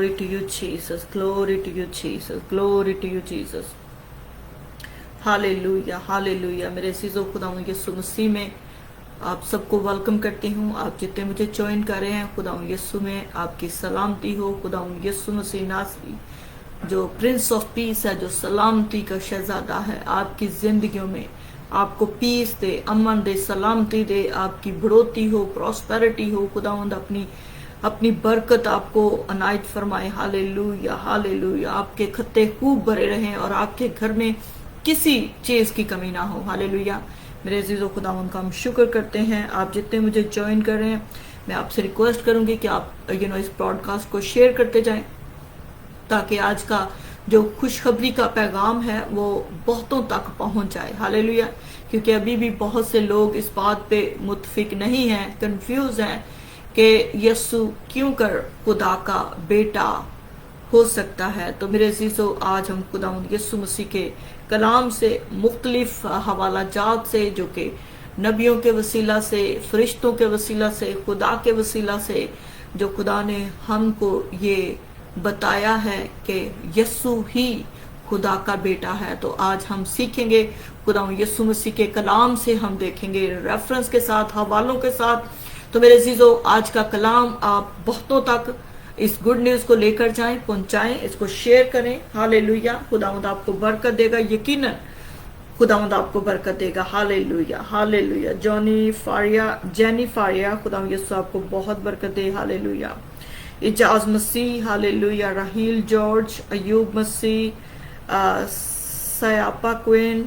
Glory to you, Jesus. Glory to you, Jesus. Glory to you, Jesus. Hallelujah hallelujah. मेरे अज़ीज़ों, खुदावंद यीशु मसीह में आप सबको वेलकम करती हूँ। आप जितने मुझे ज्वाइन कर रहे हैं, खुदावंद यीशु में आपकी सलामती हो। खुदावंद यीशु मसीह नासरी जो प्रिंस ऑफ पीस है, जो सलामती का शहजादा है, आपकी जिंदगियों में आपको पीस दे, अमन दे, सलामती दे, आपकी बढ़ोतरी हो, प्रॉस्पेरिटी हो। खुदावंद अपनी बरकत आपको अनायत फरमाए। Hallelujah hallelujah. आपके खत्ते खूब भरे रहें और आपके घर में किसी चीज की कमी ना हो। हालेलुया। मेरे अजीजों, खुदावंद का हम शुक्र करते हैं। आप जितने मुझे ज्वाइन कर रहे हैं, मैं आपसे रिक्वेस्ट करूंगी कि आप इस ब्रॉडकास्ट को शेयर करते जाएं, ताकि आज का जो खुशखबरी का पैगाम है वो बहुतों तक पहुंच जाए। हालेलुया। क्योंकि अभी भी बहुत से लोग इस बात पे मुतफिक नहीं हैं, कंफ्यूज हैं कि यीशु क्यों कर खुदा का बेटा हो सकता है। तो मेरे अजीजों, आज हम खुदावंद यीशु मसीह के कलाम से, मुख्तलिफ हवाला जात से, जो कि नबियों के वसीला से, फरिश्तों के वसीला से, खुदा के वसीला से, जो खुदा ने हमको ये बताया है कि यीशु ही खुदा का बेटा है। तो आज हम सीखेंगे खुदावंद यीशु मसीह के कलाम से, हम देखेंगे रेफरेंस के साथ, हवालों के साथ। तो मेरे अजीजों, आज का कलाम आप बहुतों तक इस गुड न्यूज को लेकर जाएं, पहुंचाएं, इसको शेयर करें। हालेलुया। खुदावंद आपको बरकत देगा, यकीनन खुदावंद आपको बरकत देगा। Hallelujah hallelujah. जेनी फारिया, खुदावंद यीशु आपको बहुत बरकत दे। हालेलुया। इजाज मसीह, हालेलुया। राहील जॉर्ज, अयूब मसीह, सयापा क्वीन,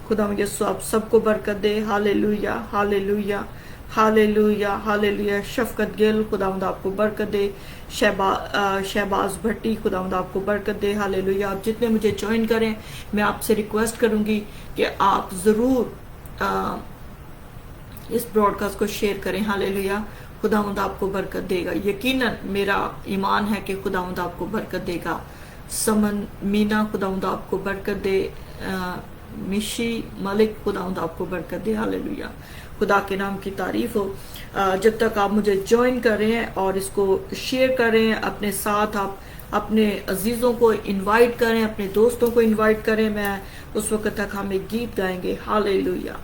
खुदावंद यीशु आप सबको बरकत दे। हालेलुया हालेलुया हालेलुया हालेलुया। शफकत गिल, खुदावंद आपको बरकत दे। शहबाज भट्टी, खुदावंद आपको बरकत दे। हालेलुया। आप जितने मुझे ज्वाइन करें, मैं आपसे रिक्वेस्ट करूंगी कि आप जरूर इस ब्रॉडकास्ट को शेयर करें। हालेलुया। खुदावंद आपको बरकत देगा, यकीनन मेरा ईमान है कि खुदावंद आपको बरकत देगा। समन मीना, खुदावंद आपको बरकत दे। मिशी मलिक, खुदावंद आपको बरकत दे। हालेलुया। खुदा के नाम की तारीफ हो। जब तक आप मुझे ज्वाइन कर रहे हैं और इसको शेयर कर रहे हैं अपने साथ, आप अपने अजीजों को इनवाइट करें, अपने दोस्तों को इनवाइट करें। मैं उस वक्त तक हम एक गीत गाएंगे। Hallelujah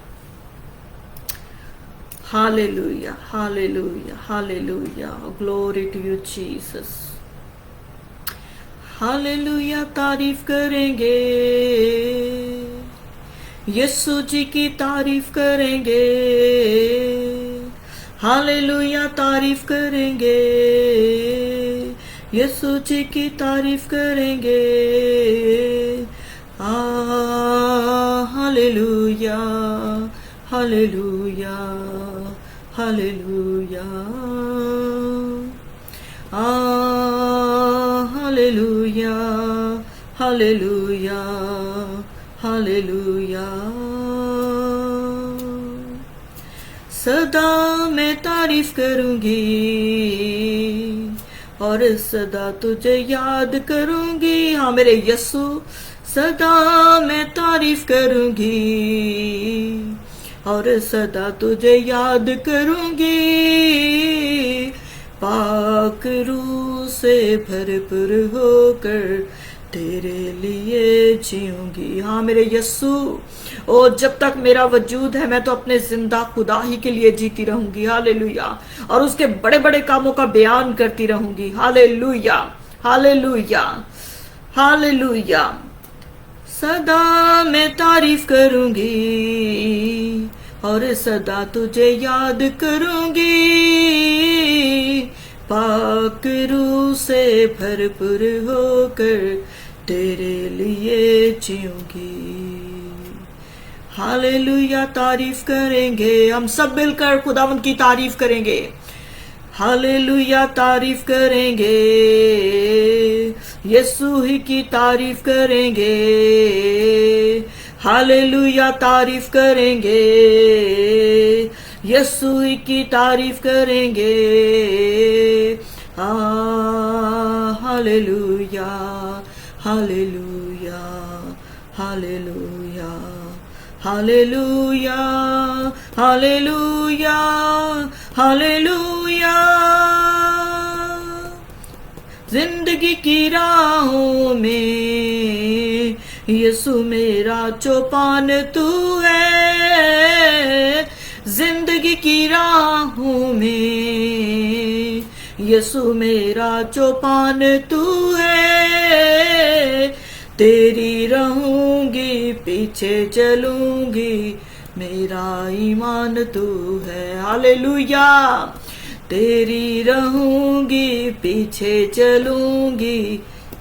hallelujah hallelujah hallelujah. Glory to you Jesus. Hallelujah. तारीफ करेंगे, यीशु जी की तारीफ करेंगे। हालेलुया। तारीफ करेंगे, यीशु जी की तारीफ करेंगे। Hallelujah hallelujah hallelujah. Hallelujah hallelujah hallelujah. सदा मैं तारीफ करूंगी और सदा तुझे याद करूंगी। हाँ मेरे यीशु, सदा मैं तारीफ करूंगी और सदा तुझे याद करूंगी। पाक रूह से भरपूर होकर तेरे लिए जीऊंगी। हाँ मेरे यीशु, ओ जब तक मेरा वजूद है, मैं तो अपने जिंदा खुदा ही के लिए जीती रहूंगी। हालेलुया। और उसके बड़े बड़े कामों का बयान करती रहूंगी। Hallelujah hallelujah hallelujah. सदा मैं तारीफ करूंगी और सदा तुझे याद करूंगी। पाक रूह से भरपूर होकर तेरे लिए जीऊंगी। हालेलुया। तारीफ करेंगे, हम सब मिलकर खुदावंद की तारीफ करेंगे। हालेलुया। तारीफ करेंगे, यीशु ही की तारीफ करेंगे। हालेलुया। तारीफ करेंगे, यीशु ही की तारीफ करेंगे। Hallelujah hallelujah hallelujah hallelujah hallelujah hallelujah زندگی کی راہوں میں یسوع میرا چوپان تو ہے، زندگی کی راہوں میں یسوع میرا چوپان تو ہے، تیری رہوں گی پیچھے چلوں گی میرا ایمان تو ہے، ہاللیلویا، تیری رہوں گی پیچھے چلوں گی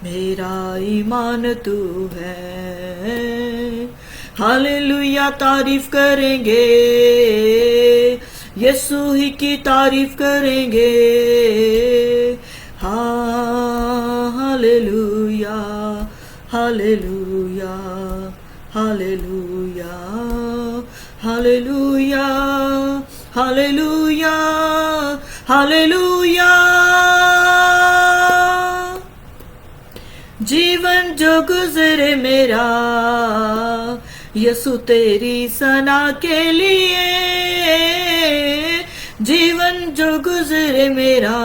میرا ایمان تو ہے، ہاللیلویا، تعریف کریں گے یسوع ہی کی تعریف کریں گے، ہاں ہاللیلویا ہاللیلویا ہاللیلویا ہاللیلویا ہاللیلویا ہاللیلویا، جیون جو گزرے میرا یسوع تیری ثنا کے لیے، جیون جو گزرے میرا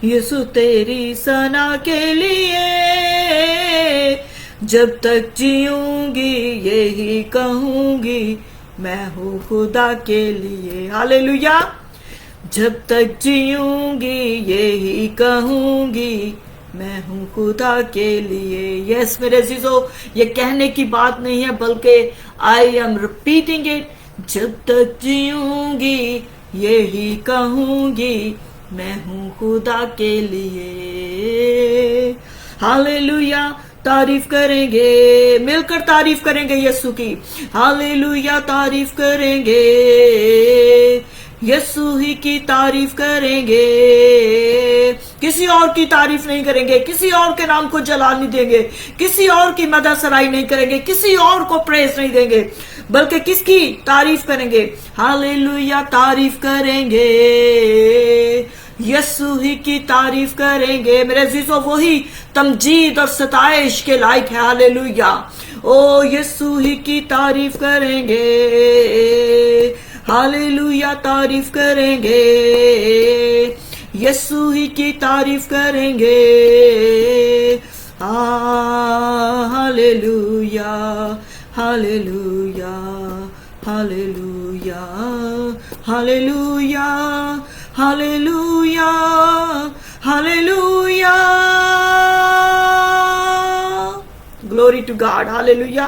یسوع تیری ثنا کے لیے، جب تک جیوں گی یہی کہوں گی میں ہوں خدا کے لیے، ہاللیلویا، جب تک جیوں گی یہی کہوں گی میں ہوں خدا کے لیے۔ یس میرے عزیزو، یہ کہنے کی بات نہیں ہے بلکہ آئی ایم ریپیٹنگ اٹ، جب تک جیوں گی یہی کہوں گی میں ہوں خدا کے لیے، ہاللیلویا، تعریف کریں گے، مل کر تعریف کریں گے یسوع کی، ہاللیلویا، تعریف کریں گے یسوع ہی کی تعریف کریں گے، کسی اور کی تعریف نہیں کریں گے، کسی اور کے نام کو جلال نہیں دیں گے، کسی اور کی مدح سرائی نہیں کریں گے، کسی اور کو پریز نہیں دیں گے، بلکہ کس کی تعریف کریں گے، ہاللیلویا، تعریف کریں گے یسوع ہی کی تعریف کریں گے۔ میرے عزیزو، وہی تمجید اور ستائش کے لائق ہے، ہاللیلویا، او یسوع ہی کی تعریف کریں گے، ہاللیلویا، تعریف کریں گے یسوع ہی کی تعریف کریں گے، ہاللیلویا ہاللیلویا ہاللیلویا ہاللیلویا ہاللیلویا ہاللیلویا، گلوری ٹو گاڈ، ہاللیلویا۔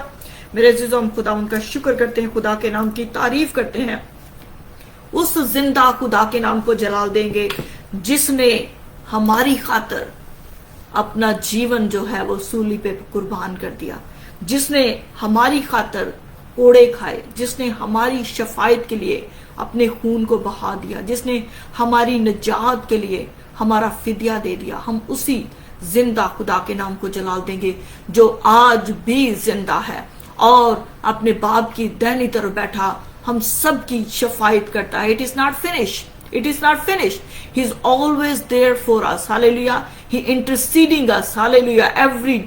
میرے عزیزوں، ہم خدا ان کا شکر کرتے ہیں، خدا کے نام کی تعریف کرتے ہیں، اس زندہ خدا کے نام کو جلال دیں گے جس نے ہماری خاطر اپنا جیون جو ہے وہ سولی پہ قربان کر دیا، جس نے ہماری خاطر کوڑے کھائے، جس نے ہماری شفاعت کے لیے اپنے خون کو بہا دیا، جس نے ہماری نجات کے لیے ہمارا فدیہ دے دیا، ہم اسی زندہ خدا کے نام کو جلال دیں گے جو آج بھی زندہ ہے اور اپنے باپ کی دائنی طرف بیٹھا ہم سب کی شفاعت کرتا ہے۔ It is not finished. It is not finished. He is always there for us. Hallelujah. He interceding us. Hallelujah. Every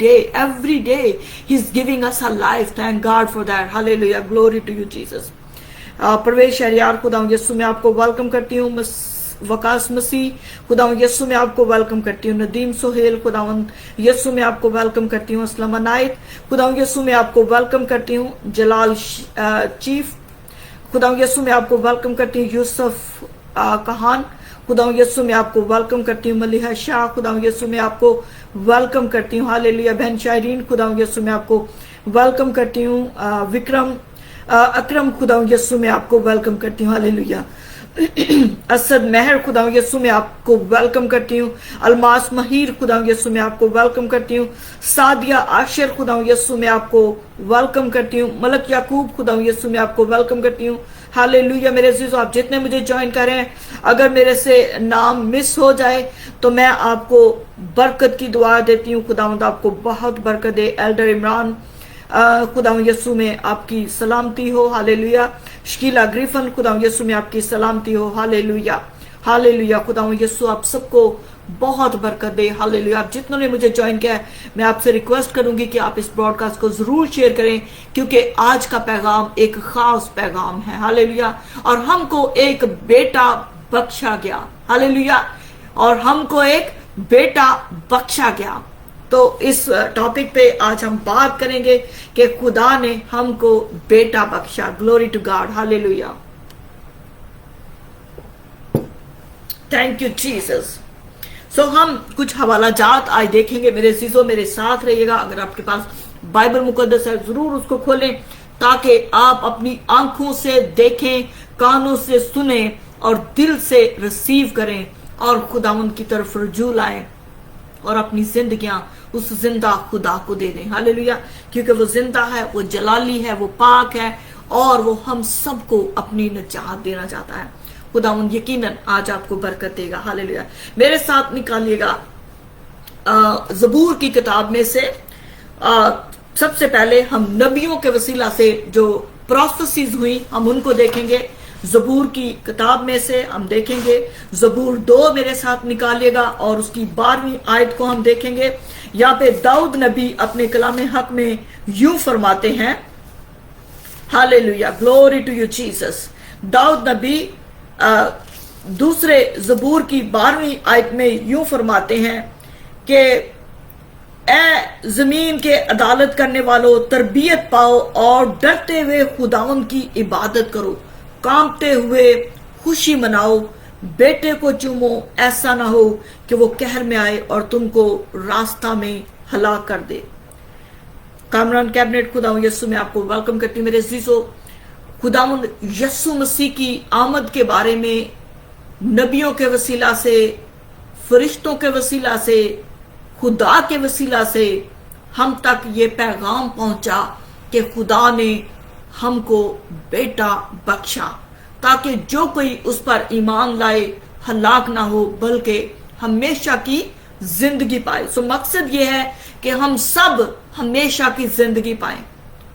day He is giving us a life. Thank God for that. Hallelujah. Glory to you, Jesus. Pervez Shahryar, خدا یسوع میں آپ کو welcome کرتی ہوں، وقاص مسیح، خدا یسوع میں آپ کو ویلکم کرتی ہوں، ندیم سہیل، خدا یسوع میں آپ کو ویلکم کرتی ہوں، اسلم عنایت، خدا یسوع میں آپ کو ویلکم کرتی ہوں، جلال چیف، خدا یسوع میں آپ کو ویلکم کرتی ہوں، یوسف کہان، خدا یسوع میں آپ کو ویلکم کرتی ہوں، ملیحہ شاہ، خدا یسوع میں آپ کو ویلکم کرتی ہوں، ہاللیلویا، بہن شائرین، خدا یسوع میں آپ کو ویلکم کرتی ہوں، وکرم اکرم، خدا یسوع میں آپ کو ویلکم کرتی ہوں، ہاللیلویا، اسد مہر، خدا یسوع میں آپ کو ویلکم کرتی ہوں، الماس مہیر، خدا یسوع میں آپ کو ویلکم کرتی ہوں، سعدیہ عاشر، خدا یسوع میں آپ کو ویلکم کرتی ہوں، ملک یعقوب، خدا یسوع میں آپ کو ویلکم کرتی ہوں، ہاللیلویا۔ میرے عزیزو، آپ جتنے مجھے جوائن کر رہے ہیں، اگر میرے سے نام مس ہو جائے تو میں آپ کو برکت کی دعا دیتی ہوں، خداوند آپ کو بہت برکت دے۔ ایلڈر عمران، خدا یسوع میں آپ کی سلامتی ہو، ہاللیلویا۔ شکیلا گریفن، خدا یسوع میں آپ کی سلامتی ہو، ہاللیلویا ہاللیلویا۔ خدا یسوع آپ سب کو بہت برکت دے، ہاللیلویا۔ آپ جتنوں نے مجھے جوائن کیا ہے، میں آپ سے ریکویسٹ کروں گی کہ آپ اس براڈ کاسٹ کو ضرور شیئر کریں، کیونکہ آج کا پیغام ایک خاص پیغام ہے، ہاللیلویا۔ اور ہم کو ایک بیٹا بخشا گیا، ہاللیلویا، اور ہم کو ایک बेटा बख्शा गया। तो इस टॉपिक पे आज हम बात करेंगे कि खुदा ने हमको बेटा बख्शा। ग्लोरी टू गॉड, हालेलुया, थैंक यू जीसस। सो हम कुछ हवाला जात आज देखेंगे। मेरे अजीजों, मेरे साथ रहिएगा। अगर आपके पास बाइबल मुकद्दस है जरूर उसको खोलें ताकि आप अपनी आंखों से देखें, कानों से सुने और दिल से रिसीव करें और खुदावंद की तरफ रुजू लाएं और अपनी जिंदगियां उस जिंदा खुदा को दे दें। हालेलुया, क्योंकि वो जिंदा है, वो जलाली है, वो पाक है और वो हम सबको अपनी निजात देना चाहता है। खुदावंद यकीनन आज आपको बरकत देगा। हालेलुया। मेरे साथ निकालिएगा ज़बूर की किताब में से सबसे पहले हम नबियों के वसीला से जो प्रोफेसीज हुई हम उनको देखेंगे। ज़बूर की किताब में से हम देखेंगे ज़बूर 2 मेरे साथ निकालिएगा और उसकी 12वीं आयत को हम देखेंगे। यहाँ पे दाऊद नबी अपने कलाम हक में यूं फरमाते हैं, hallelujah, glory to you Jesus. दाऊद नबी दूसरे ज़बूर की 12वीं आयत में यूं फरमाते हैं कि ए जमीन के अदालत करने वालों, तरबियत पाओ और डरते हुए खुदावंद की इबादत करो, कांपते हुए खुशी मनाओ, बेटे को चूमो, ऐसा ना हो कि वो कहर में आए और तुमको रास्ता में हलाक कर दे। कामरान कैबिनेट खुदावंद यीशु में आपको वेलकम करती हूँ। मेरे अजीजों, खुदावंद यीशु मसीह की आमद के बारे में नबियों के वसीला से, फरिश्तों के वसीला से, खुदा के वसीला से हम तक ये पैगाम पहुंचा कि खुदा ने हमको बेटा बख्शा ताकि जो कोई उस पर ईमान लाए हलाक ना हो बल्कि हमेशा की जिंदगी पाए। सो मकसद ये है कि हम सब हमेशा की जिंदगी पाएं।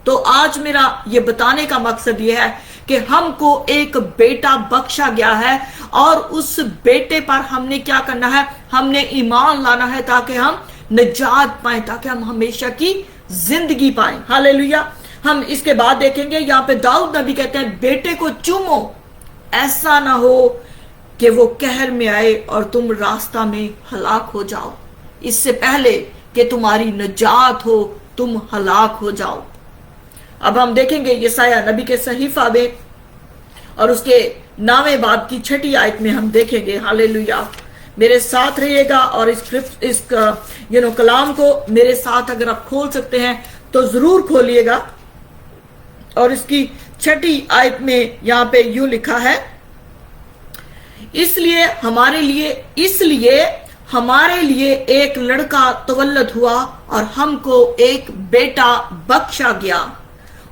तो आज मेरा ये बताने का मकसद ये है कि हमको एक बेटा बख्शा गया है और उस बेटे पर हमने क्या करना है, हमने ईमान लाना है ताकि हम निजात पाएं, ताकि हम हमेशा की जिंदगी पाएं। हालेलुया। हम इसके बाद देखेंगे यहाँ पे दाऊद नबी कहते हैं बेटे को चूमो, ऐसा ना हो कि वो कहर में आए और तुम रास्ता में हलाक हो जाओ, इससे पहले कि तुम्हारी निजात हो तुम हलाक हो जाओ। अब हम देखेंगे यसाया नबी के सहीफा में और उसके 9वें बाब की 6ठी आयत में हम देखेंगे। हालेलुया, मेरे साथ रहिएगा और इस कलाम को मेरे साथ अगर आप खोल सकते हैं तो जरूर खोलिएगा। और इसकी 6ठी आयत में यहाँ पे यूं लिखा है, इसलिए हमारे लिए एक लड़का तवल्लद हुआ और हमको एक बेटा बख्शा गया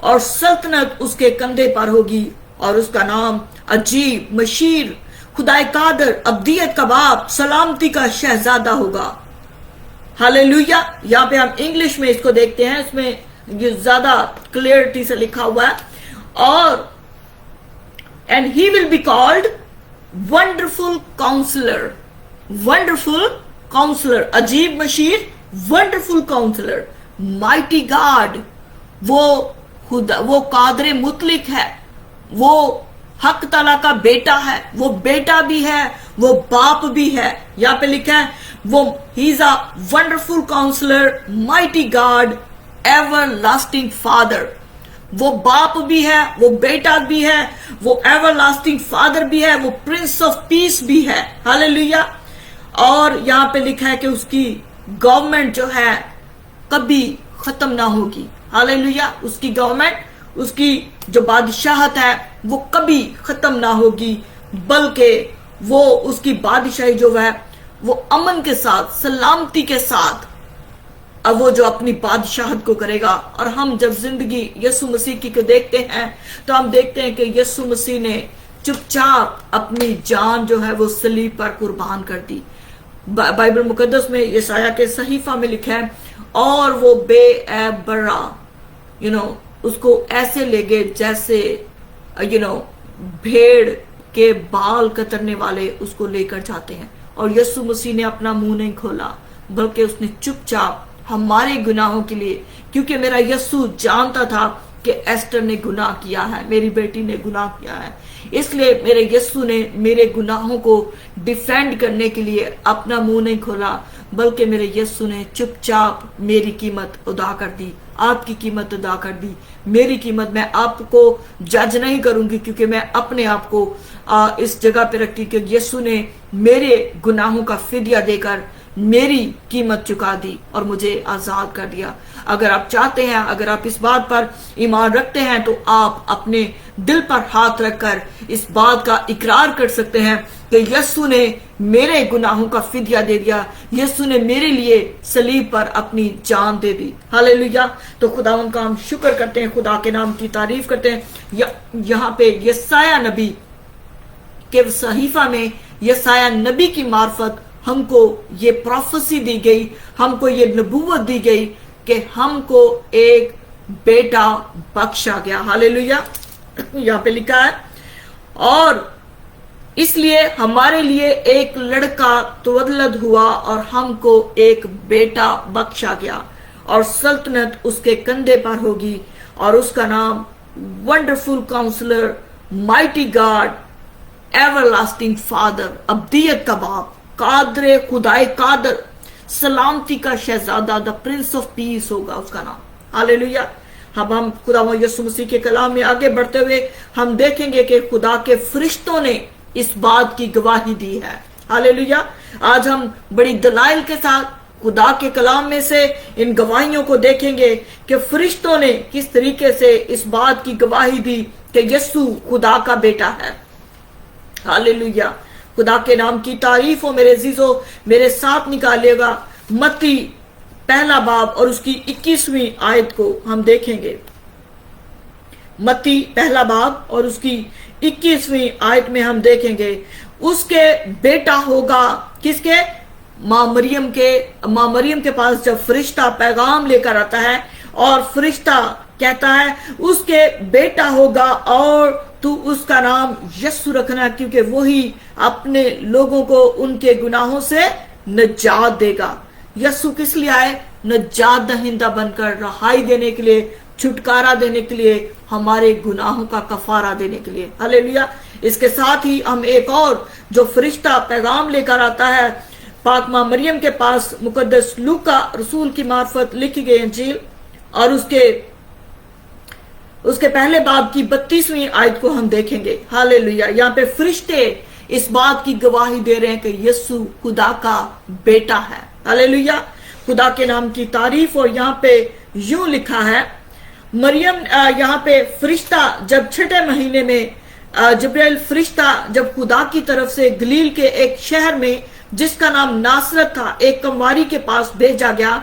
और सल्तनत उसके कंधे पर होगी और उसका नाम अजीब, मशीर, खुदाए कादर, अब्दियत का बाप, सलामती का शहजादा होगा। हालेलुया। यहाँ पे हम इंग्लिश में इसको देखते हैं, इसमें ये ज्यादा क्लियरिटी से लिखा हुआ है, और and he will be called wonderful counsellor, अजीब मशीर, वंडरफुल काउंसलर, माइटी गॉड, वो कादर मुतलिक है, वो हक ताला का बेटा है, वो बेटा भी है, वो बाप भी है। यहाँ पे लिखा है वो ही is a wonderful counsellor, mighty God, everlasting father. वो बाप भी है, वो बेटा भी है, वो एवर लास्टिंग फादर भी है, वो प्रिंस ऑफ पीस भी है। हालेलुया। और यहाँ पे लिखा है कि उसकी गवर्नमेंट जो है कभी खत्म ना होगी। हालेलुया। उसकी गवर्नमेंट, उसकी जो बादशाहत है वो कभी खत्म ना होगी, बल्कि वो उसकी बादशाही जो है वो अमन के साथ, सलामती के साथ अब वो जो अपनी बादशाहत को करेगा। और हम जब जिंदगी यीशु मसीह की को देखते हैं तो हम देखते हैं कि यीशु मसीह ने चुपचाप अपनी जान जो है वो सलीब पर कुर्बान कर दी। बाइबल मुकद्दस में यसाया के सहीफा में लिखा है, और वो बेऐब बर्रा उसको ऐसे ले गए जैसे भेड़ के बाल कतरने वाले उसको लेकर जाते हैं। और यीशु मसीह ने अपना मुंह नहीं खोला, बल्कि उसने चुपचाप हमारे गुनाहों के लिए, क्योंकि मेरा यीशु जानता था کہ ایسٹر نے گناہ کیا ہے, میری بیٹی نے گناہ کیا ہے, اس لیے میرے یسوع نے میرے گناہوں کو ڈیفینڈ کرنے کے لیے اپنا منہ نہیں کھولا, بلکہ میرے یسوع نے چپ چاپ میری قیمت ادا کر دی, آپ کی قیمت ادا کر دی, میری قیمت. میں آپ کو جج نہیں کروں گی, کیونکہ میں اپنے آپ کو اس جگہ پہ رکھتی کہ یسوع نے میرے گناہوں کا فدیہ دے کر میری قیمت چکا دی اور مجھے آزاد کر دیا. اگر آپ چاہتے ہیں, اگر آپ اس بات پر ایمان رکھتے ہیں, تو آپ اپنے دل پر ہاتھ رکھ کر اس بات کا اقرار کر سکتے ہیں کہ یسوع نے میرے گناہوں کا فدیہ دے دیا, یسوع نے میرے لیے صلیب پر اپنی جان دے دی. ہاللیلویہ. تو خداوند کا ہم شکر کرتے ہیں, خدا کے نام کی تعریف کرتے ہیں. یہاں پہ یسایہ نبی کے صحیفہ میں یسایہ نبی کی معرفت ہم کو یہ پروفیسی دی گئی, ہم کو یہ نبوت دی گئی کہ ہم کو ایک بیٹا بخشا گیا. ہاللیلویہ. یہاں پہ لکھا ہے, اور اس لیے ہمارے لیے ایک لڑکا تولد ہوا اور ہم کو ایک بیٹا بخشا گیا, اور سلطنت اس کے کندھے پر ہوگی, اور اس کا نام wonderful counsellor, mighty God, everlasting father, ابدیت کا باپ, قادر, خدائے قادر, سلامتی کا شہزادہ, دا پرنس آف پیس ہوگا اس کا نام. ہاللیلویہ. اب ہم خدا یسوع مسیح کے کلام میں آگے بڑھتے ہوئے ہم دیکھیں گے کہ خدا کے فرشتوں نے اس بات کی گواہی دی ہے. ہاللیلویہ. آج ہم بڑی دلائل کے ساتھ خدا کے کلام میں سے ان گواہیوں کو دیکھیں گے کہ فرشتوں نے کس طریقے سے اس بات کی گواہی دی کہ یسوع خدا کا بیٹا ہے. ہاللیلویہ. خدا کے نام کی تعریف ہو. میرے عزیزو, میرے ساتھ نکالیے گا متی پہلا باب اور اس کی 21ویں آیت کو ہم دیکھیں گے. متی پہلا باب اور اس کی 21ویں آیت میں ہم دیکھیں گے, اس کے بیٹا ہوگا, کس کے؟ ماں مریم کے پاس جب فرشتہ پیغام لے کر آتا ہے اور فرشتہ کہتا ہے اس کے بیٹا ہوگا اور تو اس کا نام یسوع رکھنا, کیونکہ وہی اپنے لوگوں کو ان کے گناہوں سے نجات دے گا. یسوع کس لیے آئے؟ نجات دہندہ بن کر, رہائی دینے کے لیے, چھٹکارا دینے کے لیے, ہمارے گناہوں کا کفارہ دینے کے لیے. ہاللیلویہ. اس کے ساتھ ہی ہم ایک اور جو فرشتہ پیغام لے کر آتا ہے پاک ماں مریم کے پاس, مقدس لوکا رسول کی معرفت لکھی گئی انجیل اور اس کے پہلے باب کی 32ویں آیت کو ہم دیکھیں گے. ہاللیلویہ. یہاں پہ فرشتے اس بات کی گواہی دے رہے ہیں کہ یسوع خدا کا بیٹا ہے. ہاللیلویہ. خدا کے نام کی تعریف. اور یہاں پہ یوں لکھا ہے, مریم, یہاں پہ فرشتہ جب 6 مہینے میں جبرائیل فرشتہ جب خدا کی طرف سے گلیل کے ایک شہر میں جس کا نام ناصرت تھا ایک کنواری کے پاس بھیجا گیا,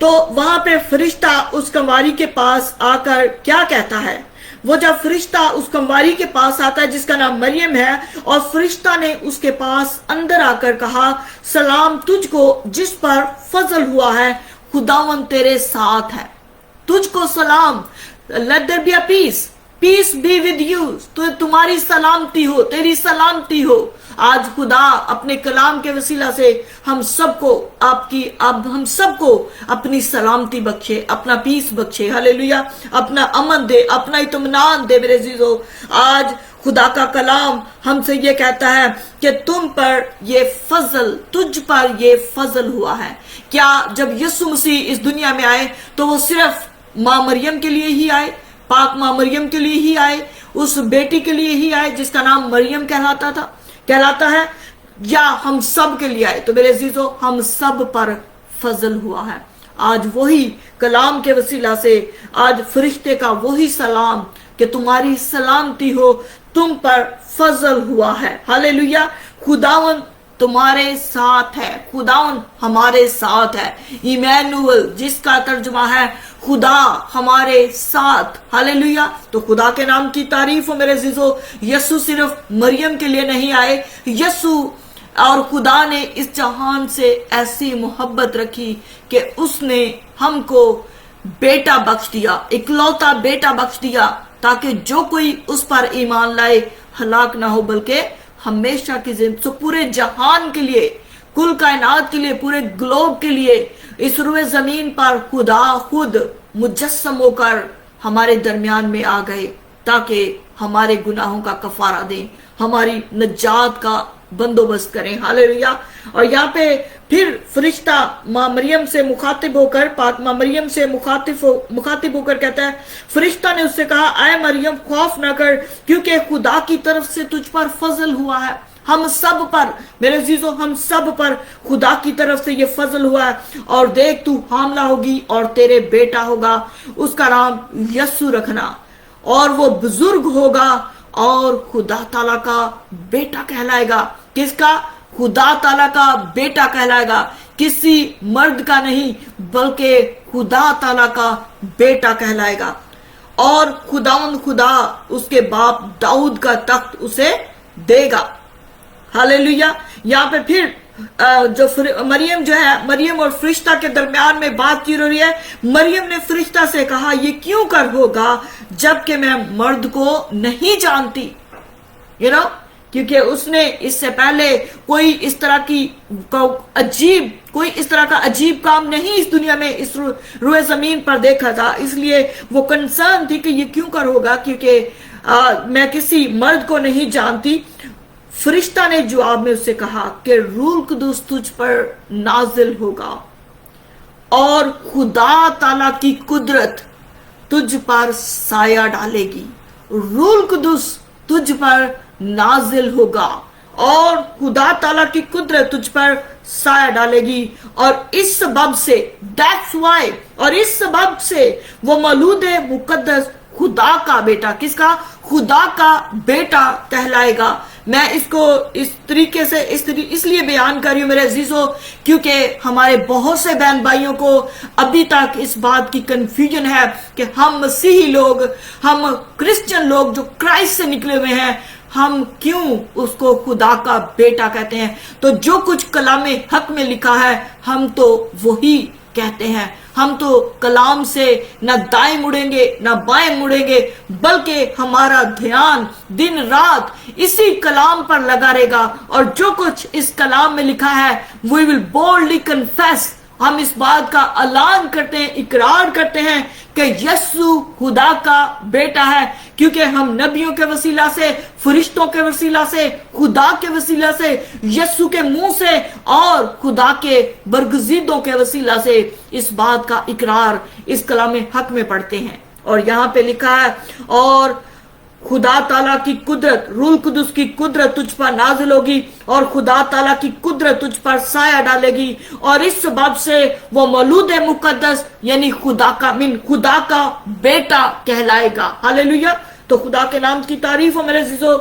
تو وہاں پہ فرشتہ اس کنواری کے پاس آ کر کیا کہتا ہے؟ وہ جب فرشتہ اس کنواری کے پاس آتا ہے جس کا نام مریم ہے, اور فرشتہ نے اس کے پاس اندر آ کر کہا, سلام تجھ کو جس پر فضل ہوا ہے, خداوند تیرے ساتھ ہے, تجھ کو سلام, let there be a peace be with you, تو تمہاری سلامتی ہو, تیری سلامتی ہو. آج خدا اپنے کلام کے وسیلہ سے ہم سب کو اپنی سلامتی بخشے, اپنا پیس بخشے. ہاللیلویہ. اپنا امن دے, اپنا اطمینان دے. میرے عزیزو, آج خدا کا کلام ہم سے یہ کہتا ہے کہ تم پر یہ فضل, تجھ پر یہ فضل ہوا ہے. کیا جب یسوع مسیح اس دنیا میں آئے تو وہ صرف ماں مریم کے لیے ہی آئے, پاک ماں مریم کے لیے ہی آئے, اس بیٹی کے لیے ہی آئے جس کا نام مریم کہلاتا ہے, یا ہم سب کے لیے آئے؟ تو میرے عزیزو, ہم سب پر فضل ہوا ہے. آج وہی کلام کے وسیلہ سے آج فرشتے کا وہی سلام کہ تمہاری سلامتی ہو, تم پر فضل ہوا ہے. ہاللیلویہ. خداوند تمہارے ساتھ ہے, خداوند ہمارے ساتھ ہے. ایمینوئل جس کا ترجمہ ہے خدا ہمارے ساتھ. ہاللیلویہ. تو خدا کے نام کی تعریف ہو. میرے عزیزو, یسوع صرف مریم کے لیے نہیں آئے, یسوع اور خدا نے اس جہان سے ایسی محبت رکھی کہ اس نے ہم کو بیٹا بخش دیا, اکلوتا بیٹا بخش دیا, تاکہ جو کوئی اس پر ایمان لائے ہلاک نہ ہو بلکہ ہمیشہ کی زندگی. تو پورے جہان کے لیے, کل کائنات کے لیے, پورے گلوب کے لیے, اس روئے زمین پر خدا خود مجسم ہو کر हमारे दरमियान में आ गए ताकि हमारे गुनाहों का कफारा दें, हमारी नजात का बंदोबस्त करें। हालेलुया। और यहाँ पे फिर फरिश्ता माँ मरियम से मुखातिब होकर, पाक माँ मरियम से मुखातिब होकर कहता है, फरिश्ता ने उससे कहा, आए मरियम खौफ न कर, क्योंकि खुदा की तरफ से तुझ पर फजल हुआ है। हम सब पर, मेरे अजीजों, हम सब पर खुदा की तरफ से ये फजल हुआ है। और देख तू हामला होगी और तेरे बेटा होगा, उसका नाम यस्सु रखना, और वो बुजुर्ग होगा और खुदा ताला का बेटा कहलाएगा। किसका? खुदा ताला का बेटा कहलाएगा, किसी मर्द का नहीं बल्कि खुदा ताला का बेटा कहलाएगा। और खुदा उसके बाप दाऊद का तख्त उसे देगा। हालेलुया। यहाँ पे फिर जो मरियम जो है, मरियम और फरिश्ता के दरमियान में बातचीत हो रही है। मरियम ने फरिश्ता से कहा, ये क्यों कर होगा जबकि मैं मर्द को नहीं जानती। यू नो, क्योंकि उसने इससे पहले कोई इस तरह का अजीब काम नहीं इस दुनिया में, इस रुए जमीन पर देखा था। इसलिए वो कंसर्न थी कि ये क्यों कर होगा, क्योंकि मैं किसी मर्द को नहीं जानती। फरिश्ता ने जवाब में उससे कहा कि रूह कुदूस तुझ पर नाजिल होगा और खुदा ताला की कुदरत तुझ पर साया डालेगी। रूह कुदूस तुझ पर नाजिल होगा और खुदा ताला की कुदरत तुझ पर साया डालेगी, और इस सबब से, दैट्स व्हाई, और इस सबब से वो मौलूद मुकद्दस खुदा का बेटा, किसका? खुदा का बेटा कहलाएगा। मैं इसको इस तरीके से इसलिए बयान कर रही हूं मेरे अजीजों, क्योंकि हमारे बहुत से बहन भाइयों को अभी तक इस बात की कंफ्यूजन है कि हम मसीही लोग, हम क्रिश्चियन लोग जो क्राइस्ट से निकले हुए हैं, हम क्यों उसको खुदा का बेटा कहते हैं। तो जो कुछ कलामे हक में लिखा है हम तो वही कहते हैं। हम तो कलाम से न दाएं मुड़ेंगे न बाएं मुड़ेंगे, बल्कि हमारा ध्यान दिन रात इसी कलाम पर लगा रहेगा। और जो कुछ इस कलाम में लिखा है, वी विल बोल्डली कन्फेस, हम इस बात का ऐलान करते हैं, इकरार करते हैं कि यस्सु खुदा का बेटा है, क्योंकि हम नबियों के वसीला से, फरिश्तों के वसीला से, खुदा के वसीला से, यस्सु के मुंह से और खुदा के बरगजीदों के वसीला से इस बात का इकरार इस कलाम हक में पढ़ते हैं। और यहाँ पे लिखा है, और खुदा ताला की कुदरत, रूह कुदूस की कुदरत तुझ पर नाजिल होगी और खुदा ताला की कुदरत तुझ पर साया डालेगी, और इस सबब से वो मौलूद मुकद्दस यानी खुदा का बेटा कहलाएगा। हालेलुया। तो खुदा के नाम की तारीफ हो मेरे अजीजों।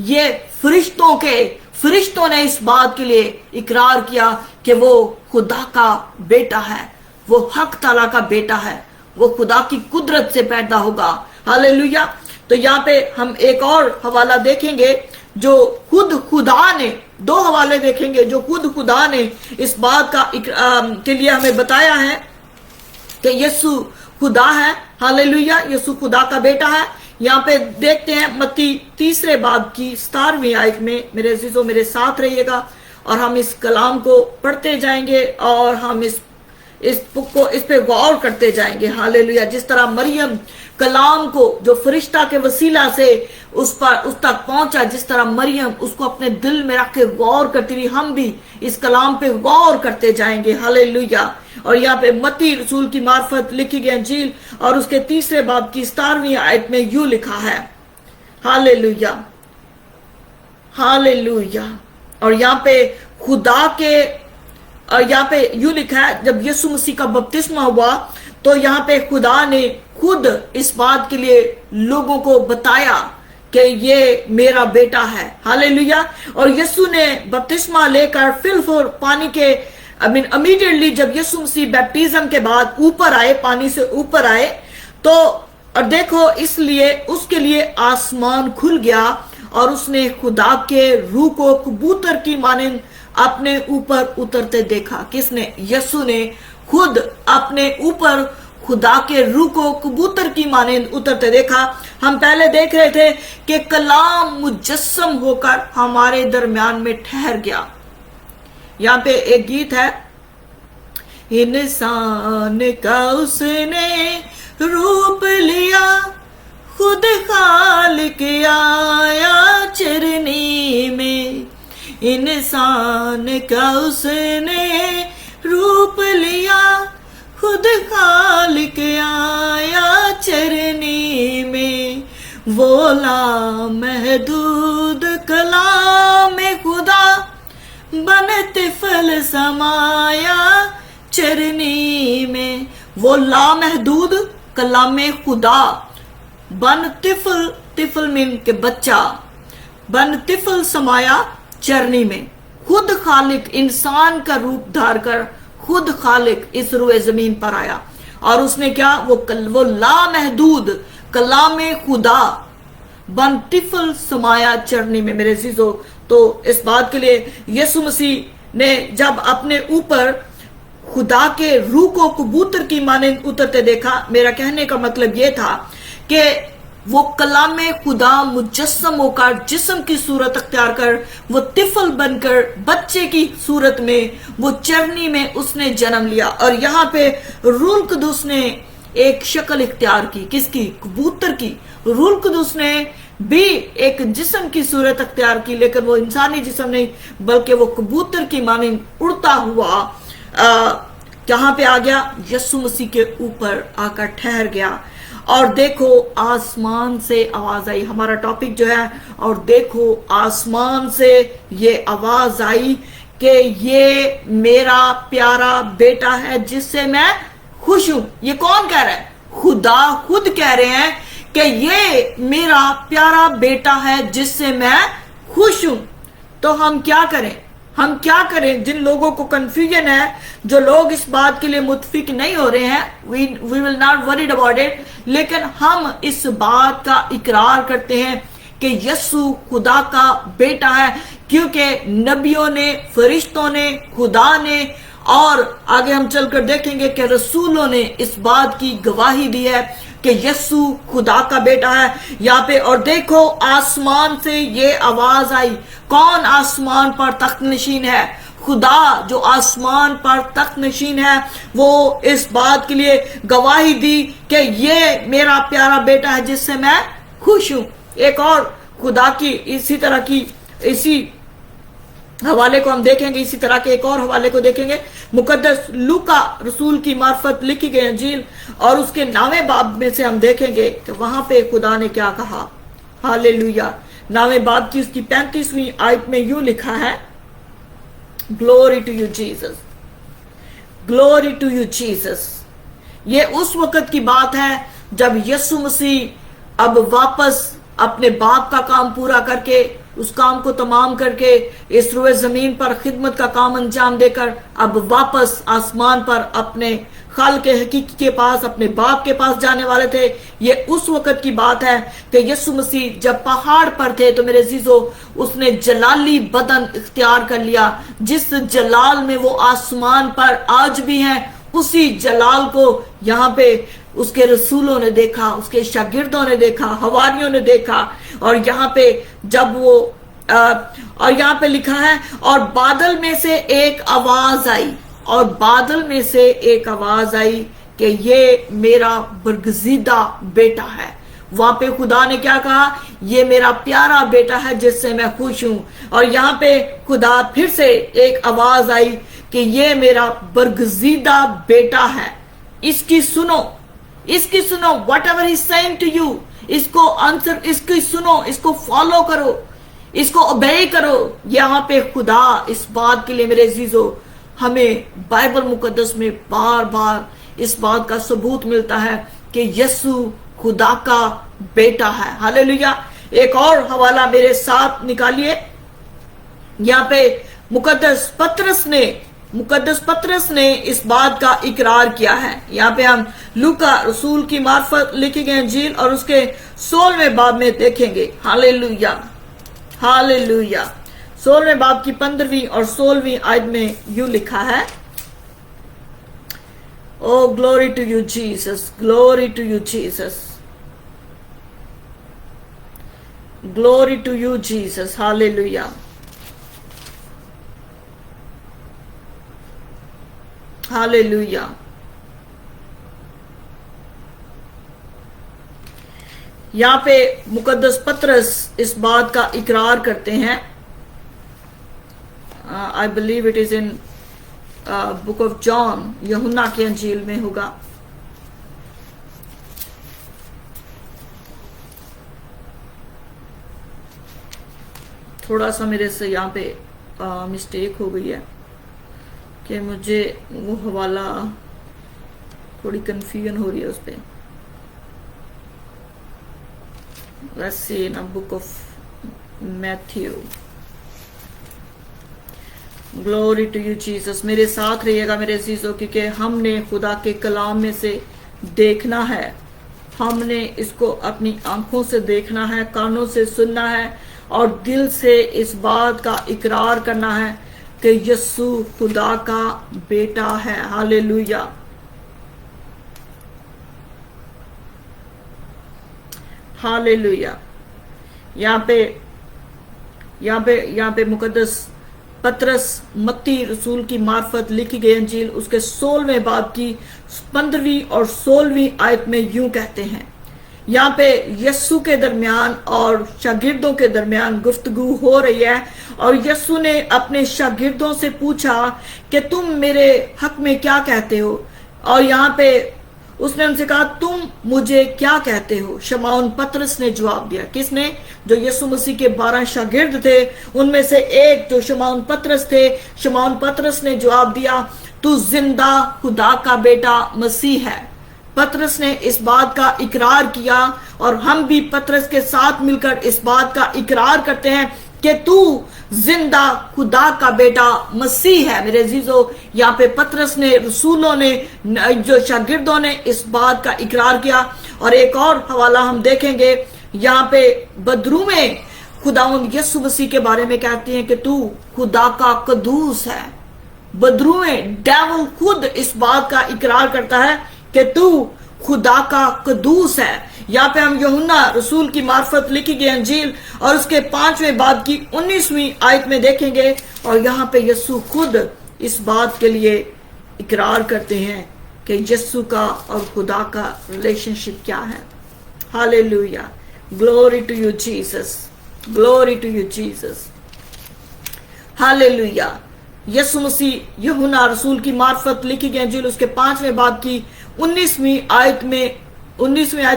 ये फरिश्तों ने इस बात के लिए इकरार किया कि वो खुदा का बेटा है, वो हक ताला का बेटा है, वो खुदा की कुदरत से पैदा होगा। हालेलुया। तो यहाँ पे हम एक और हवाला देखेंगे जो खुद खुदा ने, दो हवाले देखेंगे जो खुद खुदा ने इस बात का के लिए हमें बताया है कि यीशु खुदा है। हालेलुया। यीशु खुदा का बेटा है। यहाँ पे देखते हैं मत्ती 3 बाब की 17वीं आयत में। मेरे अजीजों मेरे साथ रहिएगा और हम इस कलाम को पढ़ते जाएंगे और हम इस पे गौर करते जाएंगे। हालेलुया। जिस तरह मरियम कलाम को जो फरिश्ता के वसीला से उस तक पहुंचा, जिस तरह मरियम उसको अपने दिल में रख के गौर करती रही, हम भी इस कलाम पे गौर करते जाएंगे। हालेलुया। और यहाँ पे मत्ती रसूल की मार्फत लिखी गई अंजील और उसके 3 बाब की 17वीं आयत में यूं लिखा है। हालेलुया। हालेलुया। और यहाँ पे खुदा के, यहाँ पे यूं लिखा है, जब यीशु मसीह का बपतिस्मा हुआ तो यहाँ पे खुदा ने खुद इस बात के लिए लोगों को बताया कि ये मेरा बेटा है। हालेलुया। और यीशु ने बपतिस्मा लेकर फिर पानी के इमीडिएटली जब यीशु मसीह बैप्टिज्म के बाद ऊपर आए, पानी से ऊपर आए, तो और देखो इसलिए उसके लिए आसमान खुल गया और उसने खुदा के रूह को कबूतर की मानिंद अपने ऊपर उतरते देखा। किसने? यीशु ने खुद अपने ऊपर खुदा के रूह को कबूतर की मानिंद उतरते देखा। हम पहले देख रहे थे कि कलाम मुजस्सम होकर हमारे दरमियान में ठहर गया। यहाँ पे एक गीत है, इंसान का उसने रूप लिया, खुद खालिक आया चरनी में, इंसान का उसने रूप लिया, खुद खालिक आया चरनी में, वो लामहदूद कलाम खुदा बन तिफल समाया चरनी में, वो लामहदूद कलाम खुदा बन तिफल, तिफल मीन के बच्चा, बन तिफल समाया चरनी में, खुद खालिक इंसान का रूप धार कर खुद खालिक इस रुए जमीन पर आया, और उसने क्या, वो लामहदूद कलाम खुदा बन तिफल समाया चरनी में। मेरे अजीजों, तो इस बात के लिए यीशु मसीह ने जब अपने ऊपर खुदा के रूह को कबूतर की मानंद उतरते देखा, मेरा कहने का मतलब यह था कि वो कलाम खुदा मुजस्सम होकर जिस्म की सूरत अख्तियार कर वो तिफल बनकर बच्चे की सूरत में वो चरनी में उसने जन्म लिया। और यहाँ पे रूह कुदूस ने एक शक्ल इख्तियार की, किसकी, कबूतर की। रूह कुदूस ने भी एक जिस्म की सूरत अख्तियार की, लेकिन वो इंसानी जिस्म नहीं बल्कि वो कबूतर की मानंद उड़ता हुआ कहाँ पे आ गया, यीशु मसीह के ऊपर आकर ठहर गया। और देखो आसमान से आवाज आई, हमारा टॉपिक जो है, और देखो आसमान से ये आवाज आई कि ये मेरा प्यारा बेटा है जिससे मैं खुश हूं। ये कौन कह रहा है? खुदा खुद कह रहे हैं कि ये मेरा प्यारा बेटा है जिससे मैं खुश हूं। तो हम क्या करें, हम क्या करें? जिन लोगों को कंफ्यूजन है, जो लोग इस बात के लिए मुतफिक नहीं हो रहे हैं, we will not worried about it, लेकिन हम इस बात का इकरार करते हैं कि यीशु खुदा का बेटा है, क्योंकि नबियों ने, फरिश्तों ने, खुदा ने, और आगे हम चलकर देखेंगे कि रसूलों ने इस बात की गवाही दी है कि यीशु खुदा का बेटा है यहाँ पे। और देखो आसमान से ये आवाज आई। कौन आसमान पर तख्त नशीन है? खुदा जो आसमान पर तख्त नशीन है, वो इस बात के लिए गवाही दी कि ये मेरा प्यारा बेटा है जिससे मैं खुश हूं। एक और खुदा की इसी तरह की, इसी हवाले को हम देखेंगे, इसी तरह के एक और हवाले को देखेंगे। मुकद्दस लूका रसूल की मार्फत लिखी गई अंजील और उसके 9वें बाब में से हम देखेंगे कि वहां पे खुदा ने क्या कहा। हालेलुया। 9वें बाब की उसकी 35वीं आयत में यूं लिखा है, glory to you Jesus, glory to you Jesus. ये उस वक्त की बात है जब यीशु मसीह अब वापस अपने बाप का काम पूरा करके, उस काम को तमाम करके, इस रुए जमीन पर खिदमत का काम अंजाम देकर अब वापस आसमान पर अपने खालिक हकीकी के पास, अपने बाप के पास जाने वाले थे। ये उस वक्त की बात है कि यीशु मसीह जब पहाड़ पर थे तो मेरे अजीजों, उसने जलाली बदन इख्तियार कर लिया। जिस जलाल में वो आसमान पर आज भी हैं, उसी जलाल को यहाँ पे उसके रसूलों ने देखा, उसके शागिर्दों ने देखा, हवारियों ने देखा। और यहाँ पे जब वो और यहाँ पे लिखा है, और बादल में से एक आवाज आई, और बादल में से एक आवाज आई कि ये मेरा बरगजीदा बेटा है। वहां पे खुदा ने क्या कहा? ये मेरा प्यारा बेटा है जिससे मैं खुश हूं। और यहाँ पे खुदा फिर से एक आवाज आई कि ये मेरा बरगजीदा बेटा है, इसकी सुनो, इसकी सुनो। Whatever he saying to you, इसको आंसर, इसकी सुनो, इसको फॉलो करो, इसको ओबे करो। यहाँ पे खुदा इस बात के लिए मेरे अजीजों, हमें बाइबल मुकद्दस में बार बार इस बात का सबूत मिलता है कि यीशु खुदा का बेटा है। हालेलुया। एक और हवाला मेरे साथ निकालिए। यहाँ पे मुकद्दस पतरस ने इस बात का इकरार किया है। यहाँ पे हम लूका रसूल की मार्फत लिखी गई अंजील और उसके 16वें बाब में देखेंगे। Hallelujah, hallelujah. 16वें बाब की 15वीं और 16वीं आयत में यूं लिखा है, O glory to you Jesus, glory to you Jesus, glory to you Jesus. हालेलुया, हालेलुया। यहाँ पे मुकद्दस पतरस इस बात का इकरार करते हैं। I believe it is in book of John, यूहन्ना की अंजील में होगा। थोड़ा सा मेरे से यहाँ पे मिस्टेक हो गई है कि मुझे वो हवाला थोड़ी कंफ्यूजन हो रही है उस पे। Let's see in a book of Matthew. Glory to you Jesus। मेरे साथ रहिएगा मेरे अजीजों, क्योंकि हमने खुदा के कलाम में से देखना है, हमने इसको अपनी आंखों से देखना है, कानों से सुनना है और दिल से इस बात का इकरार करना है कि यीशु खुदा का बेटा है। हालेलुया। हालेलुया। यहाँ पे मुकद्दस पतरस मत्ती रसूल की मार्फत लिखी गई अंजील उसके 16वें बाब की 15वीं और 16वीं आयत में यूं कहते हैं। यहाँ पे यीशु के दरमियान और शागिर्दों के दरमियान गुफ्तगू हो रही है और यीशु ने अपने शागिर्दों से पूछा कि तुम मेरे हक में क्या कहते हो, और यहाँ पे उसने उनसे कहा तुम मुझे क्या कहते हो। शमौन पतरस ने जवाब दिया। किसने? जो यीशु मसीह के 12 शागिर्द थे उनमें से एक जो शमौन पतरस थे, शमौन पतरस ने जवाब दिया तू जिंदा खुदा का बेटा मसीह है। पतरस ने इस बात का इकरार किया और हम भी पतरस के साथ मिलकर इस बात का इकरार करते हैं कि तू जिंदा खुदा का बेटा मसीह है। मेरे अजीजों, यहाँ पे पतरस ने, रसूलों ने, जो शागिर्दों ने इस बात का इकरार किया। और एक और हवाला हम देखेंगे, यहाँ पे बदरू में खुदावंद यीशु मसीह के बारे में कहते हैं कि तू खुदा का कदूस है। बदरू में डेविल खुद इस बात का इकरार करता है कि तू खुदा का कदूस है। यहाँ पे हम यूहन्ना रसूल की मार्फत लिखी गई अंजील और उसके 5वें बाब की 19वीं आयत में देखेंगे और यहाँ पे यीशु खुद इस बात के लिए इकरार करते हैं कि यीशु का और खुदा का रिलेशनशिप क्या है। हालेलुया। Glory to you Jesus, glory to you Jesus. हालेलुया। यीशु मसीह यूहन्ना रसूल की मार्फत लिखी गई अंजील उसके 5वें बाब की 19वीं आयत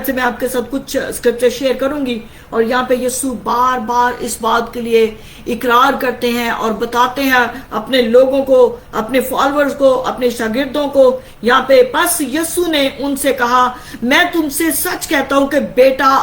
से मैं आपके साथ कुछ स्क्रिप्चर शेयर करूंगी। और यहाँ पे यीशु बार बार इस बात के लिए इकरार करते हैं और बताते हैं अपने लोगों को, अपने फॉलोअर्स को, अपने शागिर्दों को। यहाँ पे बस यीशु ने उनसे कहा मैं तुमसे सच कहता हूं कि बेटा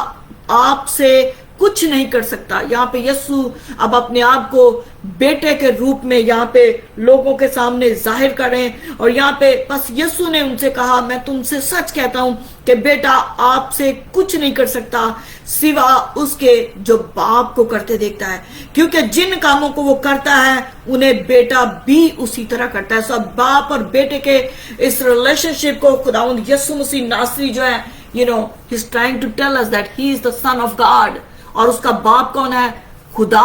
आपसे कुछ नहीं कर सकता। यहाँ पे यीशु अब अपने आप को बेटे के रूप में यहाँ पे लोगों के सामने जाहिर करें और यहाँ पे बस यीशु ने उनसे कहा मैं तुमसे सच कहता हूं कि बेटा आपसे कुछ नहीं कर सकता सिवा उसके जो बाप को करते देखता है, क्योंकि जिन कामों को वो करता है उन्हें बेटा भी उसी तरह करता है। सब बाप और बेटे के इस रिलेशनशिप को खुदावंद यीशु मसीह नासरी जो है, you know, he is trying to tell us that he is the son of God. और उसका बाप कौन है? खुदा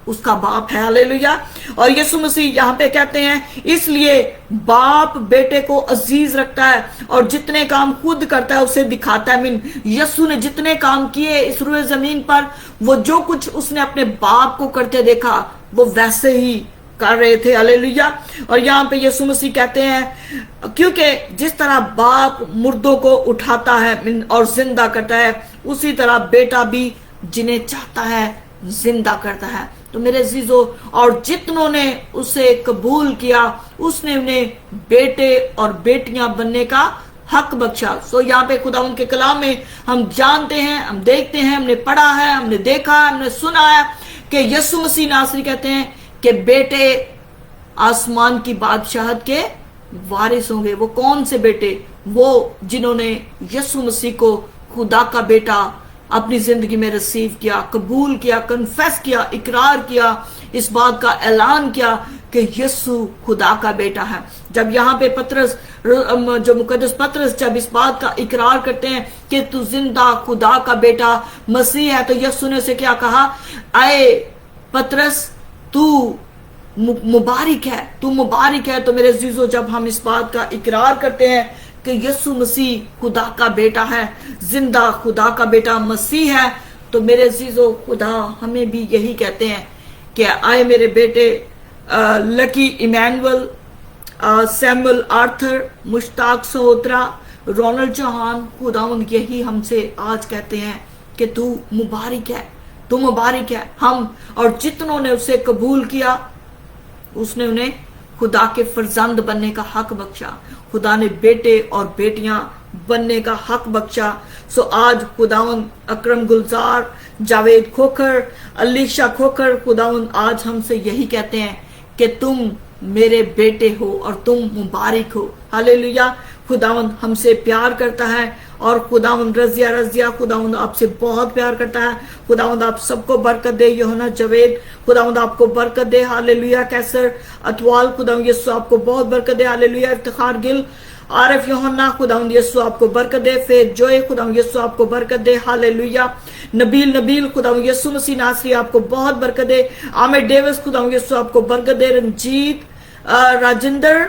उसका बाप है। हालेलुया। और यीशु मसीह यहाँ पे कहते हैं इसलिए बाप बेटे को अजीज रखता है और जितने काम खुद करता है उसे दिखाता है। मीन यीशु ने जितने काम किए इस रुए जमीन पर, वो जो कुछ उसने अपने बाप को करते देखा वो वैसे ही कर रहे थे। हालेलुया। और यहाँ पे यीशु मसीह कहते हैं क्योंकि जिस तरह बाप मुर्दों को उठाता है और जिंदा करता है, उसी तरह बेटा भी जिन्हें चाहता है जिंदा करता है। तो मेरे अजीजों, और जितनों ने उसे कबूल किया उसने उन्हें बेटे और बेटियां बनने का हक बख्शा। सो यहाँ पे खुदा उनके कलाम में हम जानते हैं, हम देखते हैं, हमने पढ़ा है, हमने देखा है, हमने सुना है कि यीशु मसीह नासरी कहते हैं कि बेटे आसमान की बादशाहत के वारिस होंगे। वो कौन से बेटे? वो जिन्होंने यीशु मसीह को खुदा का बेटा अपनी जिंदगी में रिसीव किया, कबूल किया, कन्फेस किया, इकरार किया, इस बात का ऐलान किया कि यीशु खुदा का बेटा है। जब यहाँ पे पतरस, जो मुकद्दस पतरस जब इस बात का इकरार करते हैं कि तू जिंदा खुदा का बेटा मसीह है, तो यीशु ने उसे क्या कहा? आए पतरस, तू मुबारक है, तू मुबारक है। तो मेरे अजीजों, जब हम इस बात का इकरार करते हैं کہ یسوع مسیح خدا کا بیٹا ہے, زندہ خدا کا بیٹا مسیح ہے, تو میرے عزیزو خدا ہمیں بھی یہی کہتے ہیں کہ آئے میرے بیٹے لکی ایمینول, سیمول آرتھر, مشتاق سہوترا, رونلڈ چوہان, خداوند یہی ہم سے آج کہتے ہیں کہ تو مبارک ہے, تو مبارک ہے. ہم اور جتنوں نے اسے قبول کیا اس نے انہیں خدا کے فرزند بننے کا حق بخشا, خدا نے بیٹے اور بیٹیاں بننے کا حق بخشا. سو آج خداوند اکرم گلزار, جاوید کھوکھر, علیشا کھوکھر, خداوند آج ہم سے یہی کہتے ہیں کہ تم میرے بیٹے ہو اور تم مبارک ہو. ہاللیلویا. خداوند ہم سے پیار کرتا ہے, اور خداوند رضیہ خداوند آپ سے بہت پیار کرتا ہے. خداوند آپ سب کو برکت دے. یوحنا جاوید خداوند آپ کو برکت دے. ہاللیلویا. کیسر اتوال خداوند یسوع آپ کو بہت برکت دے. ہاللیلویا. افتخار گل, عارف یوحنا خداوند یسوع آپ کو برکت دے. فیض جوئے خداوند یسوع آپ کو برکت دے. ہاللیلویا. نبیل خداوند یسوع مسیح ناصری آپ کو بہت برکت دے. عامر ڈیوس خداوند یسوع آپ کو برکت دے. رنجیت راجندر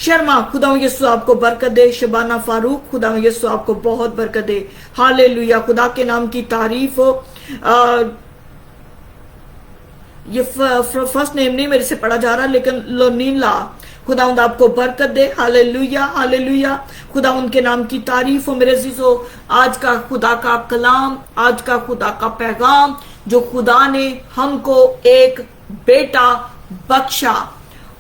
شرما خداوند یسوع آپ کو برکت دے. شبانہ فاروق خداوند یسوع آپ کو بہت برکت دے. ہاللیلویا. خدا کے نام کی تعریف ہو. یہ فرسٹ نیم نہیں میرے سے پڑھا جا رہا, لیکن لونیلا خداوند آپ کو برکت دے. ہاللیلویا. ہاللیلویا. خداوند کے نام کی تعریف ہو. میرے عزیزو, آج کا خدا کا کلام, آج کا خدا کا پیغام, جو خدا نے ہم کو ایک بیٹا بخشا,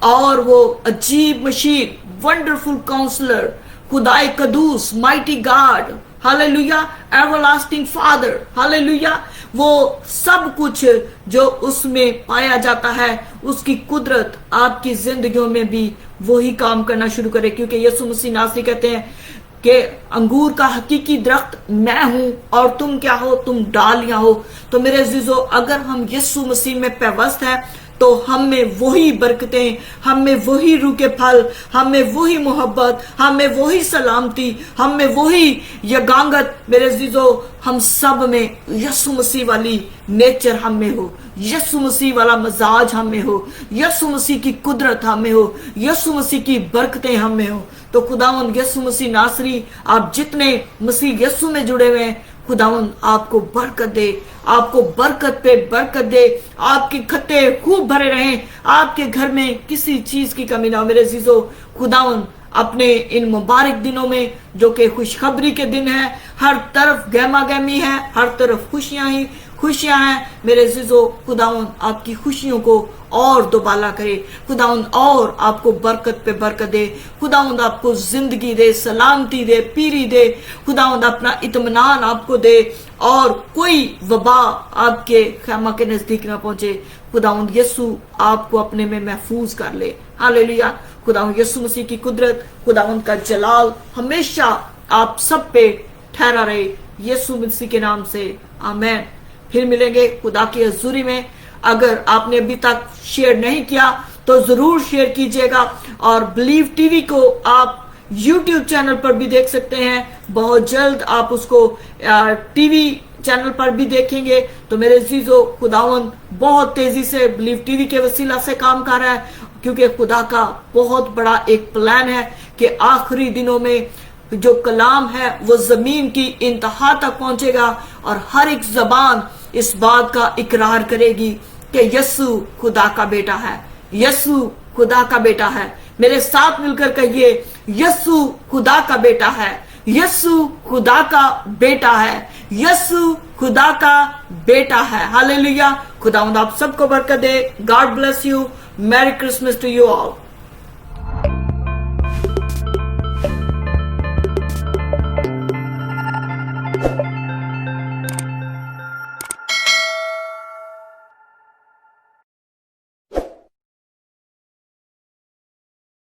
اور وہ عجیب مشیر, ونڈرفل کاؤنسلر, خدائے قدوس, مائٹی گاڈ, ہاللیلویا, ایور لاسٹنگ فادر, ہاللیلویا, وہ سب کچھ جو اس میں پایا جاتا ہے, اس کی قدرت آپ کی زندگیوں میں بھی وہی کام کرنا شروع کرے. کیونکہ یسوع مسیح ناصری کہتے ہیں کہ انگور کا حقیقی درخت میں ہوں اور تم کیا ہو, تم ڈالیاں ہو. تو میرے عزیزو, اگر ہم یسوع مسیح میں پیوست ہیں تو ہم میں وہی برکتیں, ہم میں وہی روح کے پھل, ہم میں وہی محبت, ہم میں وہی سلامتی, ہم میں وہی یگانگت. میرے عزیزو, ہم سب میں یسوع مسیح والی نیچر ہم میں ہو, یسوع مسیح والا مزاج ہم میں ہو, یسوع مسیح کی قدرت ہم میں ہو, یسوع مسیح کی برکتیں ہم میں ہو. تو خداوند یسوع مسیح ناصری, آپ جتنے مسیح یسوع میں جڑے ہوئے ہیں, خداوند آپ کو برکت دے, آپ کو برکت پہ برکت دے, آپ کے کھتے خوب بھرے رہیں, آپ کے گھر میں کسی چیز کی کمی نہ ہو. میرے عزیزو, خداوند اپنے ان مبارک دنوں میں جو کہ خوشخبری کے دن ہیں, ہر طرف گہما گہمی ہے, ہر طرف خوشیاں ہی خوشیاں ہیں. میرے عزیزو, خداوند آپ کی خوشیوں کو اور دوبالا کرے, خداوند اور آپ کو برکت پہ برکت دے, خداوند آپ کو زندگی دے, سلامتی دے, پیری دے, خداوند اپنا اطمینان آپ کو دے, اور کوئی وبا آپ کے خیمہ کے نزدیک نہ پہنچے. خداوند یسوع آپ کو اپنے میں محفوظ کر لے. ہاللیلویا. خداوند یسوع مسیح کی قدرت, خداوند کا جلال ہمیشہ آپ سب پہ ٹھہرا رہے, یسوع مسیح کے نام سے, آمین. پھر ملیں گے خدا کی حضوری میں. اگر آپ نے ابھی تک شیئر نہیں کیا تو ضرور شیئر کیجئے گا, اور بلیو ٹی وی کو آپ یوٹیوب چینل پر بھی دیکھ سکتے ہیں. بہت جلد آپ اس کو ٹی وی چینل پر بھی دیکھیں گے. تو میرے عزیزو, خداوند بہت تیزی سے بلیو ٹی وی کے وسیلہ سے کام کر رہا ہے, کیونکہ خدا کا بہت بڑا ایک پلان ہے کہ آخری دنوں میں جو کلام ہے وہ زمین کی انتہا تک پہنچے گا, اور ہر ایک زبان اس بات کا اقرار کرے گی کہ یسوع خدا کا بیٹا ہے, یسوع خدا کا بیٹا ہے. میرے ساتھ مل کر کہیے, یسوع خدا کا بیٹا ہے, یسوع خدا کا بیٹا ہے, یسوع خدا کا بیٹا ہے. ہاللیلویا. خداوند آپ سب کو برکت دے. God bless you. Merry Christmas to you all.